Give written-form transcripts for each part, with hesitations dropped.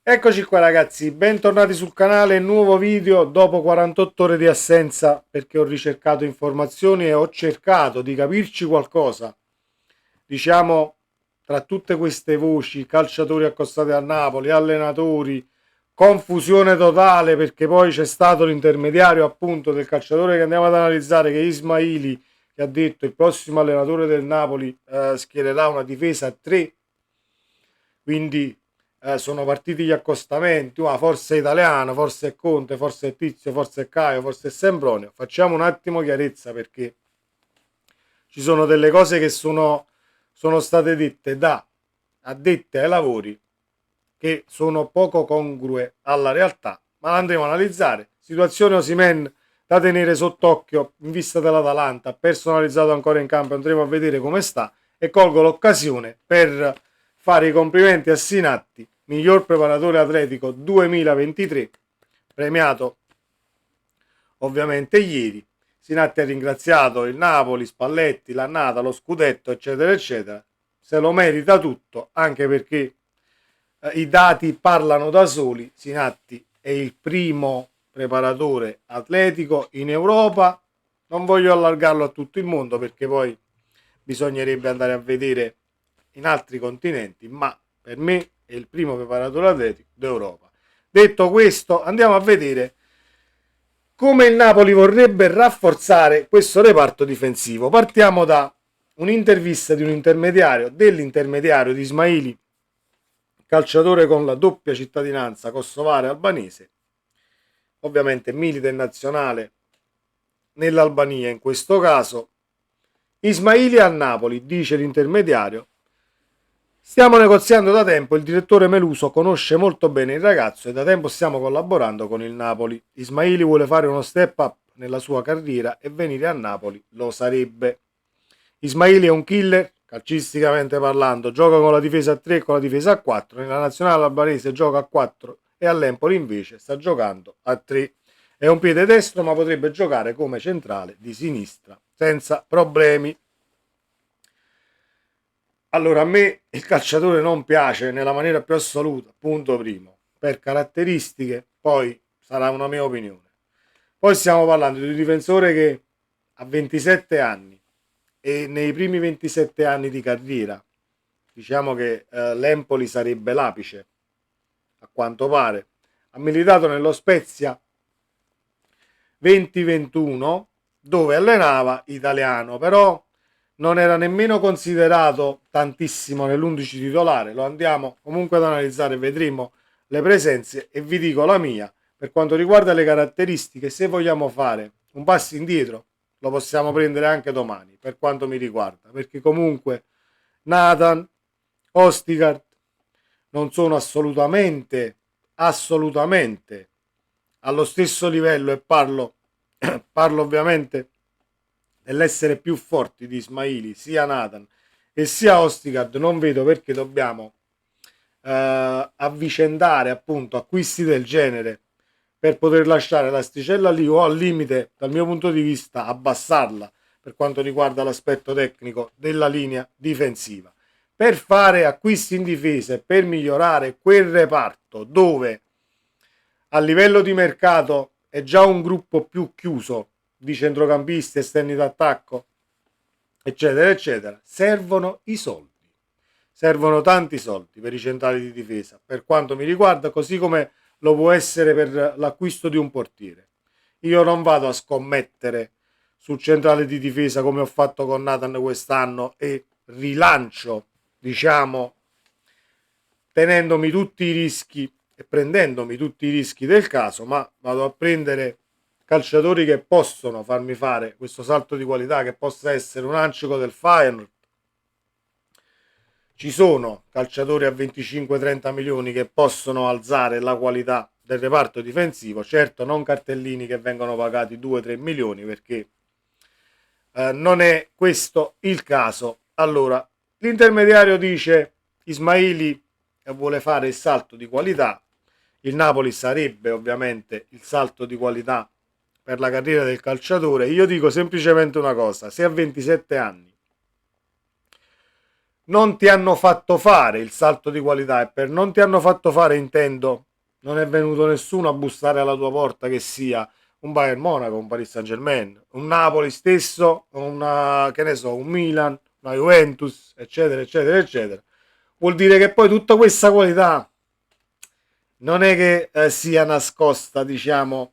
Eccoci qua ragazzi, bentornati sul canale, nuovo video dopo 48 ore di assenza perché ho ricercato informazioni e ho cercato di capirci qualcosa. Diciamo, tra tutte queste voci, calciatori accostati a Napoli, allenatori, confusione totale perché poi c'è stato l'intermediario appunto del calciatore che andiamo ad analizzare, che è Ismaili, che ha detto il prossimo allenatore del Napoli schiererà una difesa a 3, quindi sono partiti gli accostamenti, forse è italiano, forse è Conte, forse è Tizio, forse è Caio, forse è Sempronio. Facciamo un attimo chiarezza perché ci sono delle cose che sono state dette da addetti ai lavori che sono poco congrue alla realtà, ma la andremo a analizzare. Situazione Osimhen da tenere sott'occhio in vista dell'Atalanta, personalizzato ancora in campo, andremo a vedere come sta e colgo l'occasione per fare i complimenti a Sinatti, miglior preparatore atletico 2023, premiato ovviamente ieri. Sinatti ha ringraziato il Napoli, Spalletti, l'annata, lo scudetto, eccetera, eccetera. Se lo merita tutto, anche perché i dati parlano da soli. Sinatti è il primo preparatore atletico in Europa. Non voglio allargarlo a tutto il mondo perché poi bisognerebbe andare a vedere in altri continenti, ma per me è il primo preparatore atletico d'Europa. Detto questo, andiamo a vedere come il Napoli vorrebbe rafforzare questo reparto difensivo. Partiamo da un'intervista di un intermediario, dell'intermediario di Ismaili, calciatore con la doppia cittadinanza kosovare e albanese, ovviamente milita in nazionale nell'Albania in questo caso. Ismaili a Napoli, dice l'intermediario, stiamo negoziando da tempo, il direttore Meluso conosce molto bene il ragazzo e da tempo stiamo collaborando con il Napoli. Ismaili vuole fare uno step up nella sua carriera e venire a Napoli lo sarebbe. Ismaili è un killer, calcisticamente parlando, gioca con la difesa a 3 e con la difesa a 4, nella nazionale albanese gioca a 4 e all'Empoli invece sta giocando a 3. È un piede destro ma potrebbe giocare come centrale di sinistra senza problemi. Allora, a me il calciatore non piace nella maniera più assoluta, punto primo, per caratteristiche, poi sarà una mia opinione. Poi stiamo parlando di un difensore che ha 27 anni e nei primi 27 anni di carriera, diciamo che l'Empoli sarebbe l'apice, a quanto pare. Ha militato nello Spezia 2021 dove allenava italiano, però non era nemmeno considerato tantissimo nell'11 titolare. Lo andiamo comunque ad analizzare, vedremo le presenze e vi dico la mia. Per quanto riguarda le caratteristiche, se vogliamo fare un passo indietro, lo possiamo prendere anche domani, per quanto mi riguarda, perché comunque Nathan, Ostigard non sono assolutamente allo stesso livello e parlo ovviamente dell'essere più forti di Ismaili, sia Nathan e sia Ostigard. Non vedo perché dobbiamo avvicendare appunto acquisti del genere per poter lasciare l'asticella lì o al limite dal mio punto di vista abbassarla per quanto riguarda l'aspetto tecnico della linea difensiva, per fare acquisti in difesa e per migliorare quel reparto dove a livello di mercato è già un gruppo più chiuso di centrocampisti, esterni d'attacco, eccetera, eccetera. Servono i soldi. Servono tanti soldi per i centrali di difesa, per quanto mi riguarda, così come lo può essere per l'acquisto di un portiere. Io non vado a scommettere sul centrale di difesa come ho fatto con Nathan quest'anno e rilancio, diciamo, tenendomi tutti i rischi e prendendomi tutti i rischi del caso, ma vado a prendere calciatori che possono farmi fare questo salto di qualità, che possa essere un Ancico del Feyenoord. Ci sono calciatori a 25-30 milioni che possono alzare la qualità del reparto difensivo, certo non cartellini che vengono pagati 2-3 milioni perché non è questo il caso. Allora, l'intermediario dice Ismaili vuole fare il salto di qualità, il Napoli sarebbe ovviamente il salto di qualità per la carriera del calciatore. Io dico semplicemente una cosa: se a 27 anni non ti hanno fatto fare il salto di qualità, e per non ti hanno fatto fare intendo non è venuto nessuno a bussare alla tua porta, che sia un Bayern Monaco, un Paris Saint-Germain, un Napoli stesso, che ne so, un Milan, una Juventus, eccetera, eccetera, eccetera. Vuol dire che poi tutta questa qualità non è che sia nascosta, diciamo,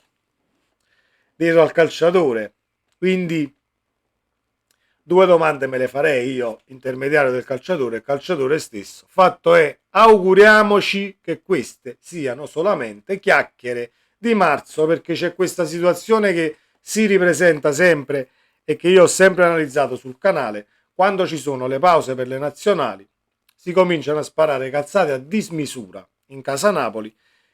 dietro al calciatore. Quindi due domande me le farei io, intermediario del calciatore e calciatore stesso. Fatto è, auguriamoci che queste siano solamente chiacchiere di marzo, perché c'è questa situazione che si ripresenta sempre e che io ho sempre analizzato sul canale. Quando ci sono le pause per le nazionali si cominciano a sparare cazzate a dismisura in casa Napoli,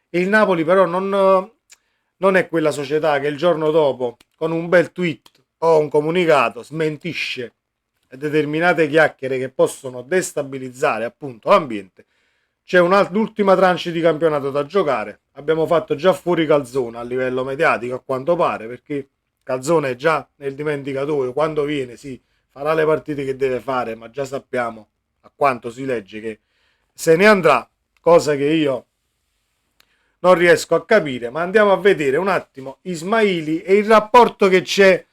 e il Napoli però non è quella società che il giorno dopo con un bel tweet o un comunicato smentisce determinate chiacchiere che possono destabilizzare appunto l'ambiente. C'è l'ultima tranche di campionato da giocare, abbiamo fatto già fuori Calzona a livello mediatico a quanto pare, perché Calzona è già nel dimenticatoio, quando viene sì, farà le partite che deve fare, ma già sappiamo a quanto si legge che se ne andrà, cosa che io non riesco a capire. Ma andiamo a vedere un attimo Ismaili e il rapporto che c'è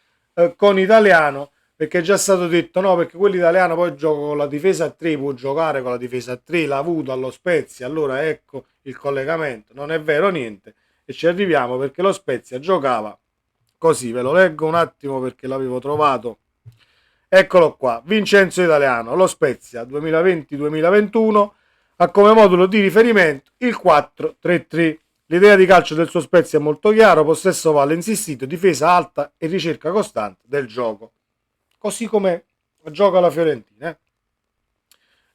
con Italiano, perché è già stato detto no, perché quell'italiano poi gioca con la difesa a 3, può giocare con la difesa a 3, l'ha avuto allo Spezia, allora ecco il collegamento. Non è vero niente, e ci arriviamo perché lo Spezia giocava così, ve lo leggo un attimo perché l'avevo trovato. Eccolo qua, Vincenzo Italiano, lo Spezia 2020-2021, ha come modulo di riferimento il 4-3-3. L'idea di calcio del suo Spezia è molto chiaro: possesso palle insistito, difesa alta e ricerca costante del gioco. Così come gioca la Fiorentina.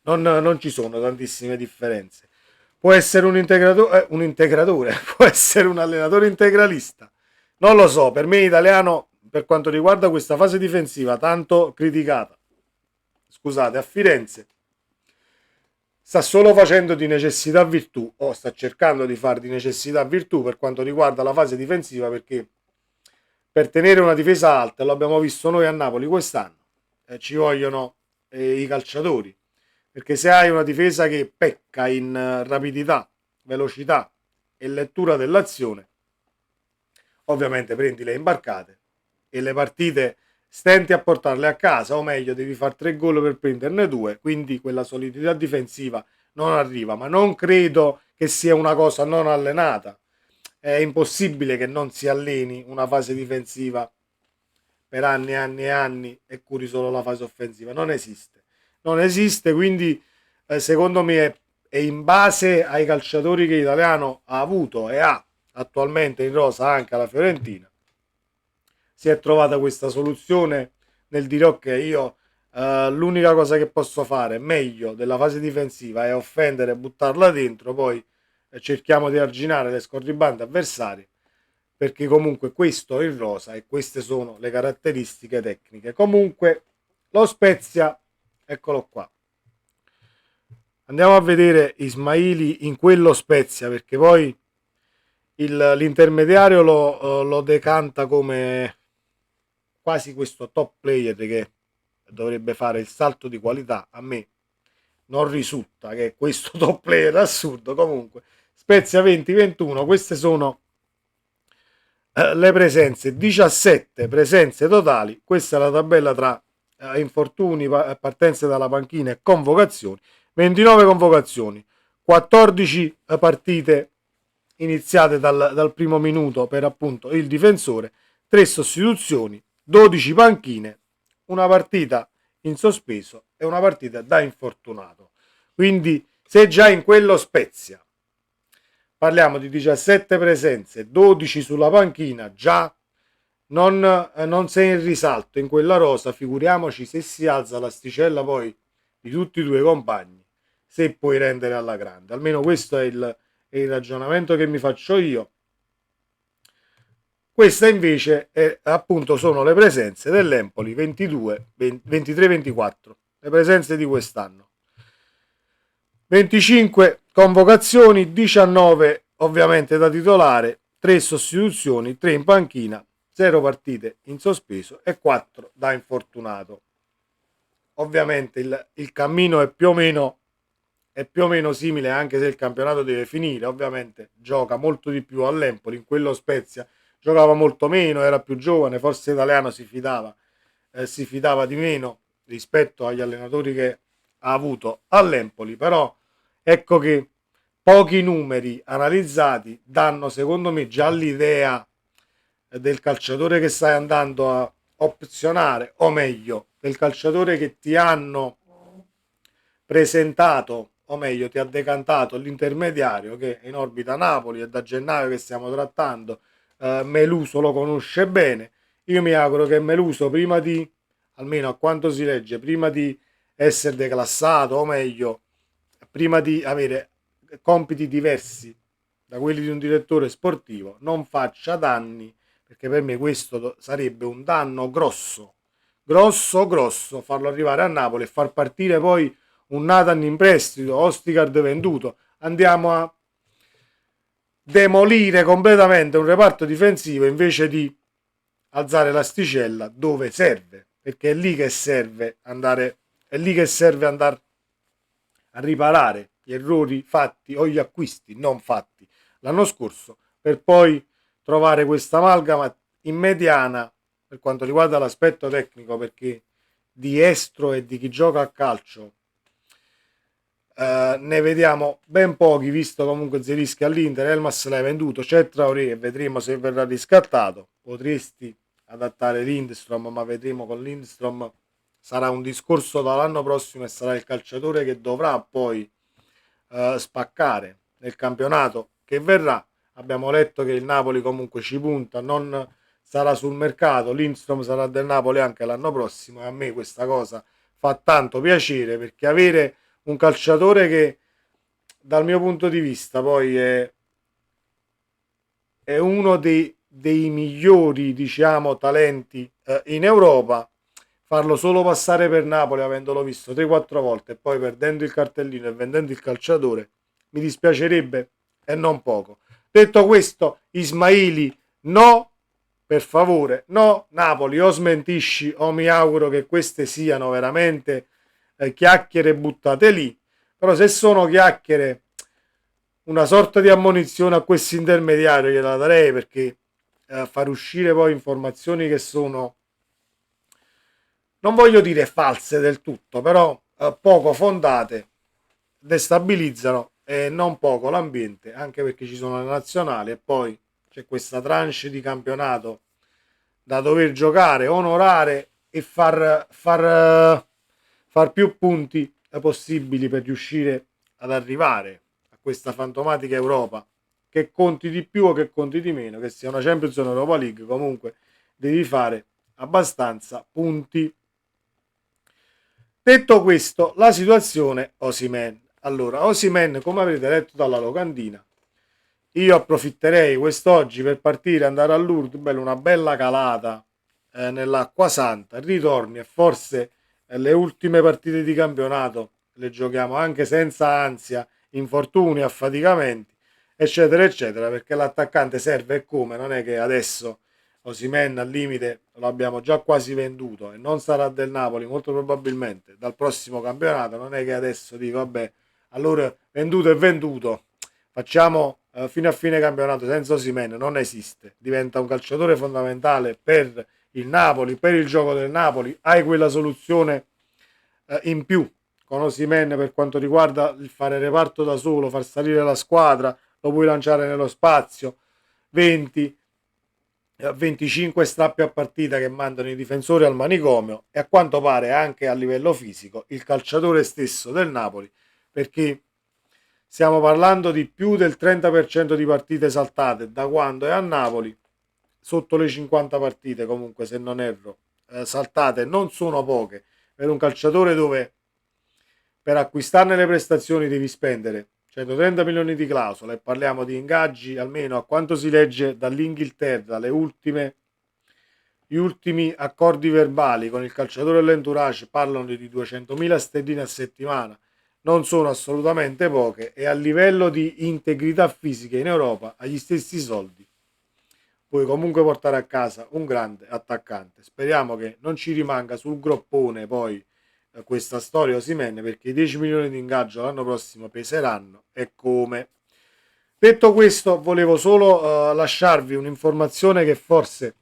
Non ci sono tantissime differenze. Può essere un integratore, può essere un allenatore integralista. Non lo so, per me Italiano, per quanto riguarda questa fase difensiva tanto criticata, scusate, a Firenze, sta solo facendo di necessità virtù, o sta cercando di fare di necessità virtù per quanto riguarda la fase difensiva, perché per tenere una difesa alta, lo abbiamo visto noi a Napoli quest'anno, ci vogliono i calciatori, perché se hai una difesa che pecca in rapidità, velocità e lettura dell'azione, ovviamente prendi le imbarcate e le partite stenti a portarle a casa, o meglio devi fare 3 gol per prenderne 2, quindi quella solidità difensiva non arriva. Ma non credo che sia una cosa non allenata, è impossibile che non si alleni una fase difensiva per anni e anni e anni e curi solo la fase offensiva. Non esiste, non esiste. Quindi secondo me è in base ai calciatori che l'Italiano ha avuto e ha attualmente in rosa anche alla Fiorentina, si è trovata questa soluzione nel dire ok, io l'unica cosa che posso fare meglio della fase difensiva è offendere e buttarla dentro, poi cerchiamo di arginare le scorribande avversarie, perché comunque questo è il rosa e queste sono le caratteristiche tecniche. Comunque lo Spezia, eccolo qua. Andiamo a vedere Ismaili in quello Spezia, perché poi l'intermediario lo decanta come quasi questo top player che dovrebbe fare il salto di qualità. A me non risulta che questo top player assurdo. Comunque Spezia 20-21, queste sono le presenze, 17 presenze totali. Questa è la tabella tra infortuni, partenze dalla panchina e convocazioni. 29 convocazioni, 14 partite iniziate dal primo minuto per appunto il difensore, 3 sostituzioni, 12 panchine, una partita in sospeso e una partita da infortunato. Quindi se già in quello Spezia parliamo di 17 presenze, 12 sulla panchina, già non sei in risalto in quella rosa, figuriamoci se si alza l'asticella poi di tutti i tuoi compagni, se puoi rendere alla grande. Almeno questo è il ragionamento che mi faccio io. Questa invece è, appunto, sono le presenze dell'Empoli 22, 23-24, le presenze di quest'anno. 25 convocazioni, 19 ovviamente da titolare, 3 sostituzioni, 3 in panchina, 0 partite in sospeso e 4 da infortunato. ovviamente il cammino è più o meno simile, anche se il campionato deve finire. Ovviamente gioca molto di più all'Empoli, in quello Spezia giocava molto meno, era più giovane, forse Italiano si fidava di meno rispetto agli allenatori che ha avuto all'Empoli, però ecco che pochi numeri analizzati danno secondo me già l'idea del calciatore che stai andando a opzionare, o meglio, del calciatore che ti hanno presentato, o meglio, ti ha decantato l'intermediario che è in orbita Napoli, è da gennaio che stiamo trattando. Meluso lo conosce bene. Io mi auguro che Meluso, prima di, almeno a quanto si legge, prima di essere declassato, o meglio, prima di avere compiti diversi da quelli di un direttore sportivo, non faccia danni, perché per me questo sarebbe un danno grosso, grosso, grosso, farlo arrivare a Napoli e far partire poi un Nathan in prestito, Ostigard venduto. Andiamo a demolire completamente un reparto difensivo invece di alzare l'asticella dove serve, perché è lì che serve andare a riparare gli errori fatti o gli acquisti non fatti l'anno scorso, per poi trovare questa amalgama in mediana per quanto riguarda l'aspetto tecnico, perché di estro e di chi gioca a calcio ne vediamo ben pochi, visto comunque Zelischi all'Inter. Elmas l'hai venduto, c'è Traoré e vedremo se verrà riscattato. Potresti adattare Lindstrom, ma vedremo con Lindstrom, sarà un discorso dall'anno prossimo e sarà il calciatore che dovrà poi spaccare nel campionato che verrà. Abbiamo letto che il Napoli comunque ci punta, non sarà sul mercato, Lindstrom sarà del Napoli anche l'anno prossimo, e a me questa cosa fa tanto piacere, perché avere un calciatore che dal mio punto di vista poi è uno dei migliori, diciamo, talenti in Europa, farlo solo passare per Napoli avendolo visto 3-4 volte e poi perdendo il cartellino e vendendo il calciatore, mi dispiacerebbe e non poco. Detto questo, Ismaili no, per favore, no, Napoli o smentisci o mi auguro che queste siano veramente chiacchiere buttate lì, però se sono chiacchiere, una sorta di ammonizione a questo intermediario gliela darei, perché far uscire poi informazioni che sono, non voglio dire false del tutto, però poco fondate, destabilizzano e non poco l'ambiente, anche perché ci sono le nazionali e poi c'è questa tranche di campionato da dover giocare, onorare e far più punti possibili per riuscire ad arrivare a questa fantomatica Europa, che conti di più o che conti di meno, che sia una Champions o una Europa League, comunque devi fare abbastanza punti. Detto questo, la situazione Osimhen. Allora, Osimhen, come avrete letto dalla locandina, io approfitterei quest'oggi per partire, andare a Lourdes, una bella calata nell'acqua santa, ritorni e forse le ultime partite di campionato le giochiamo anche senza ansia, infortuni, affaticamenti, eccetera, eccetera, perché l'attaccante serve e come, non è che adesso Osimhen al limite lo abbiamo già quasi venduto e non sarà del Napoli molto probabilmente dal prossimo campionato, non è che adesso dico vabbè, allora venduto è venduto, facciamo fino a fine campionato senza Osimhen, non esiste, diventa un calciatore fondamentale per il Napoli, per il gioco del Napoli, hai quella soluzione in più con Osimhen per quanto riguarda il fare reparto da solo, far salire la squadra, lo puoi lanciare nello spazio, 20 25 strappi a partita che mandano i difensori al manicomio, e a quanto pare anche a livello fisico il calciatore stesso del Napoli, perché stiamo parlando di più del 30% di partite saltate da quando è a Napoli, sotto le 50 partite comunque se non erro, saltate non sono poche per un calciatore dove per acquistarne le prestazioni devi spendere 130 milioni di clausole e parliamo di ingaggi, almeno a quanto si legge dall'Inghilterra, gli ultimi accordi verbali con il calciatore e l'entourage parlano di 200.000 sterline a settimana, non sono assolutamente poche, e a livello di integrità fisica in Europa agli stessi soldi puoi comunque portare a casa un grande attaccante. Speriamo che non ci rimanga sul groppone poi questa storia Osimhen, perché i 10 milioni di ingaggio l'anno prossimo peseranno e come. Detto questo, volevo solo lasciarvi un'informazione che forse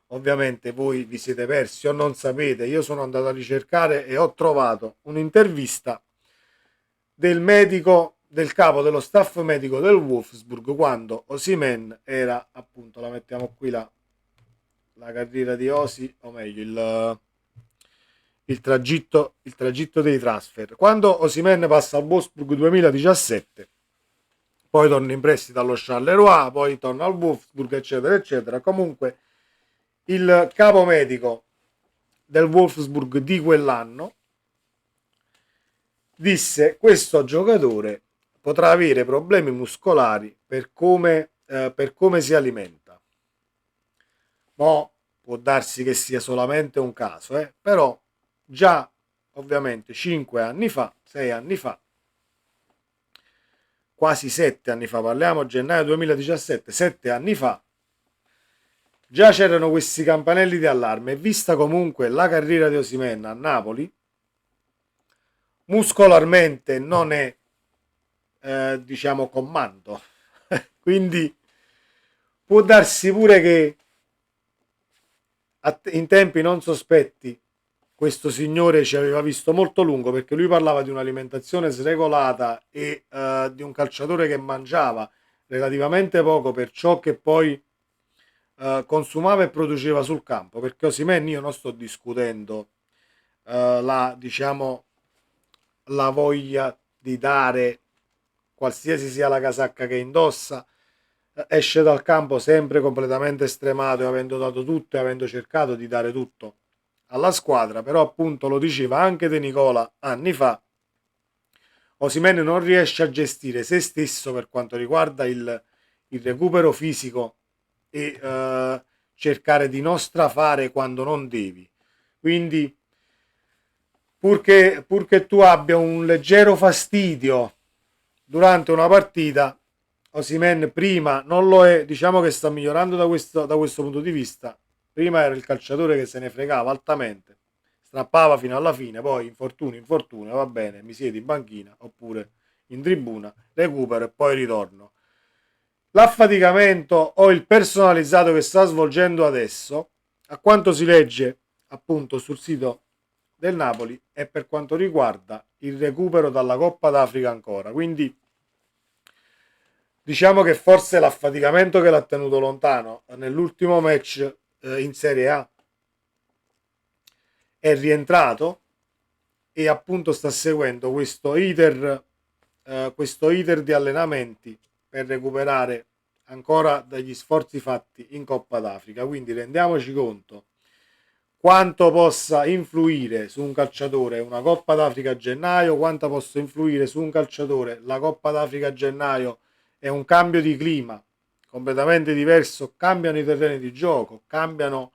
ovviamente voi vi siete persi o non sapete. Io sono andato a ricercare e ho trovato un'intervista del medico, del capo dello staff medico del Wolfsburg, quando Osimhen era, appunto, la mettiamo qui la carriera di Osi, o meglio il tragitto dei transfer. Quando Osimhen passa al Wolfsburg 2017, poi torna in prestito allo Charleroi, poi torna al Wolfsburg, eccetera, eccetera. Comunque il capo medico del Wolfsburg di quell'anno disse: questo giocatore potrà avere problemi muscolari per come si alimenta. Mo può darsi che sia solamente un caso, però già ovviamente 5 anni fa, 6 anni fa, quasi 7 anni fa, parliamo gennaio 2017, 7 anni fa, già c'erano questi campanelli di allarme. E vista comunque la carriera di Osimhen a Napoli, muscolarmente non è diciamo comando. Quindi può darsi pure che in tempi non sospetti questo signore ci aveva visto molto lungo, perché lui parlava di un'alimentazione sregolata e di un calciatore che mangiava relativamente poco per ciò che poi consumava e produceva sul campo. Perché Osimhen, io non sto discutendo diciamo la voglia di dare, qualsiasi sia la casacca che indossa, esce dal campo sempre completamente stremato e avendo dato tutto e avendo cercato di dare tutto alla squadra. Però appunto lo diceva anche De Nicola anni fa, Osimhen non riesce a gestire se stesso per quanto riguarda il recupero fisico e cercare di non strafare quando non devi. Quindi purché tu abbia un leggero fastidio durante una partita, Osimhen prima non lo è, diciamo che sta migliorando da questo punto di vista. Prima era il calciatore che se ne fregava altamente, strappava fino alla fine, poi infortunio, va bene, mi siedo in banchina oppure in tribuna, recupero e poi ritorno. L'affaticamento o il personalizzato che sta svolgendo adesso, a quanto si legge appunto sul sito del Napoli, è per quanto riguarda il recupero dalla Coppa d'Africa ancora. Quindi diciamo che forse l'affaticamento che l'ha tenuto lontano nell'ultimo match in Serie A è rientrato e appunto sta seguendo questo iter di allenamenti per recuperare ancora dagli sforzi fatti in Coppa d'Africa. Quindi rendiamoci conto quanto possa influire su un calciatore una Coppa d'Africa a gennaio, quanto possa influire su un calciatore la Coppa d'Africa a gennaio e un cambio di clima completamente diverso. Cambiano i terreni di gioco, cambiano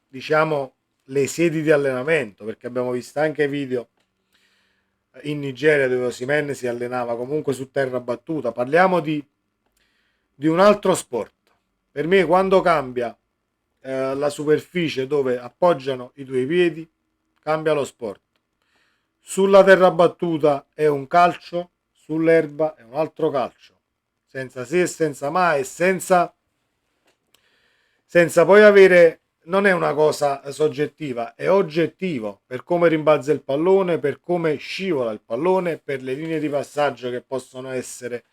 diciamo le sedi di allenamento, perché abbiamo visto anche video in Nigeria dove Osimhen si allenava comunque su terra battuta. Parliamo di un altro sport. Per me quando cambia la superficie dove appoggiano i tuoi piedi, cambia lo sport. Sulla terra battuta è un calcio, sull'erba è un altro calcio, senza se e senza ma e senza poi avere, non è una cosa soggettiva, è oggettivo, per come rimbalza il pallone, per come scivola il pallone, per le linee di passaggio che possono essere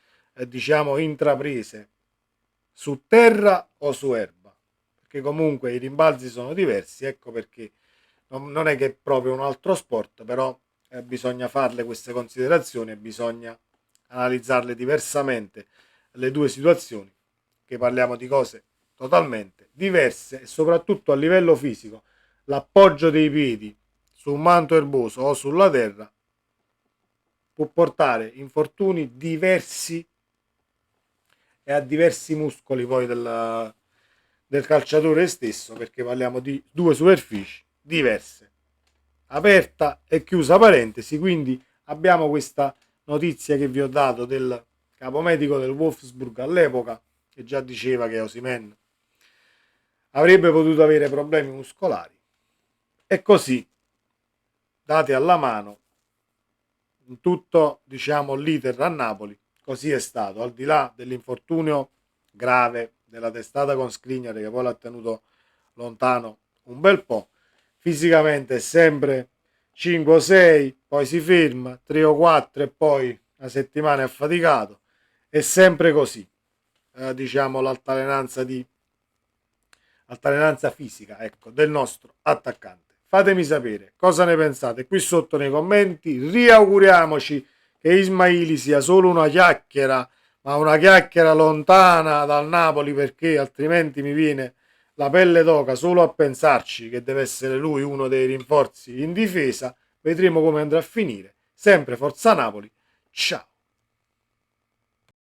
diciamo intraprese su terra o su erba, perché comunque i rimbalzi sono diversi. Ecco perché non è che è proprio un altro sport, però bisogna farle queste considerazioni e bisogna analizzarle diversamente le due situazioni, che parliamo di cose totalmente diverse e soprattutto a livello fisico l'appoggio dei piedi su un manto erboso o sulla terra può portare infortuni diversi e a diversi muscoli poi del calciatore stesso, perché parliamo di due superfici diverse, aperta e chiusa parentesi. Quindi abbiamo questa notizia che vi ho dato del capomedico del Wolfsburg all'epoca, che già diceva che Osimhen avrebbe potuto avere problemi muscolari, e così dati alla mano, in tutto, diciamo, l'iter a Napoli. Così è stato, al di là dell'infortunio grave della testata con Skriniar, che poi l'ha tenuto lontano un bel po'. Fisicamente è sempre 5 o 6, poi si ferma, 3 o 4 e poi una settimana è affaticato. È sempre così, diciamo, l'altalenanza fisica, ecco, del nostro attaccante. Fatemi sapere cosa ne pensate qui sotto nei commenti. Riauguriamoci che Ismaili sia solo una chiacchiera, ma una chiacchiera lontana dal Napoli, perché altrimenti mi viene la pelle d'oca solo a pensarci che deve essere lui uno dei rinforzi in difesa. Vedremo come andrà a finire. Sempre Forza Napoli. Ciao.